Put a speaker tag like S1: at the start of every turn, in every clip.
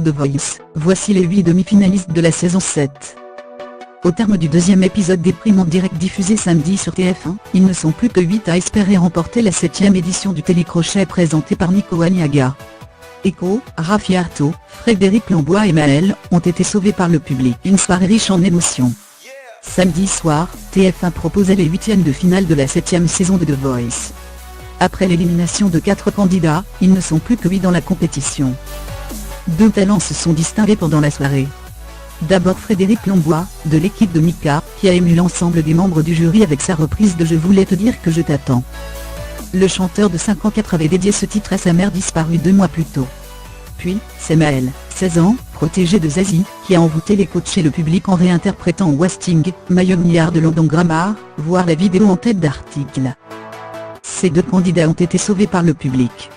S1: The Voice, voici les 8 demi-finalistes de la saison 7. Au terme du deuxième épisode déprimant direct diffusé samedi sur TF1, ils ne sont plus que 8 à espérer remporter la 7e édition du télécrochet présenté par Nico Aniaga. Eko, Rafi Arto, Frédéric Lambois et Maël ont été sauvés par le public. Une soirée riche en émotions. Samedi soir, TF1 proposait les 8e de finale de la 7e saison de The Voice. Après l'élimination de 4 candidats, ils ne sont plus que 8 dans la compétition. 2 talents se sont distingués pendant la soirée. D'abord Frédéric Lambois, de l'équipe de Mika, qui a ému l'ensemble des membres du jury avec sa reprise de « Je voulais te dire que je t'attends ». Le chanteur de 54 avait dédié ce titre à sa mère disparue 2 mois plus tôt. Puis, c'est Maël, 16 ans, protégé de Zazie, qui a envoûté les coachs et le public en réinterprétant Wasting, My Milliard de London Grammar, voir la vidéo en tête d'article. Ces 2 candidats ont été sauvés par le public.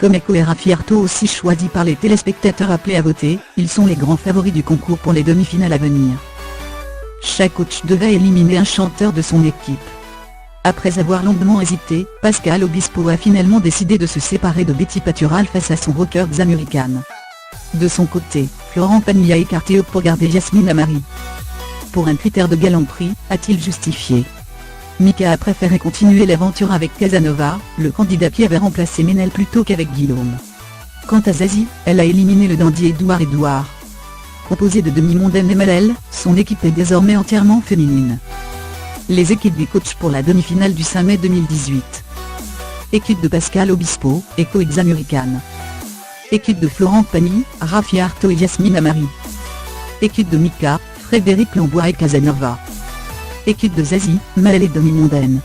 S1: Comme Eko et Rafi Arto aussi choisis par les téléspectateurs appelés à voter, ils sont les grands favoris du concours pour les demi-finales à venir. Chaque coach devait éliminer un chanteur de son équipe. Après avoir longuement hésité, Pascal Obispo a finalement décidé de se séparer de Betty Patural face à son Rockers American. De son côté, Florent Pagny a écarté Hope pour garder Yasmine Amari. Pour un critère de galanterie, a-t-il justifié. Mika a préféré continuer l'aventure avec Casanova, le candidat qui avait remplacé Ménel plutôt qu'avec Guillaume. Quant à Zazie, elle a éliminé le dandy Edouard. Composé de demi-mondaines et Maël, son équipe est désormais entièrement féminine. Les équipes des coachs pour la demi-finale du 5 mai 2018. Équipe de Pascal Obispo, Eko et Xamurican. Équipe de Florent Pagny, Rafi Arto et Yasmine Amari. Équipe de Mika, Frédéric Lambois et Casanova. Équipe de Zazie, Maël et demi-mondaine.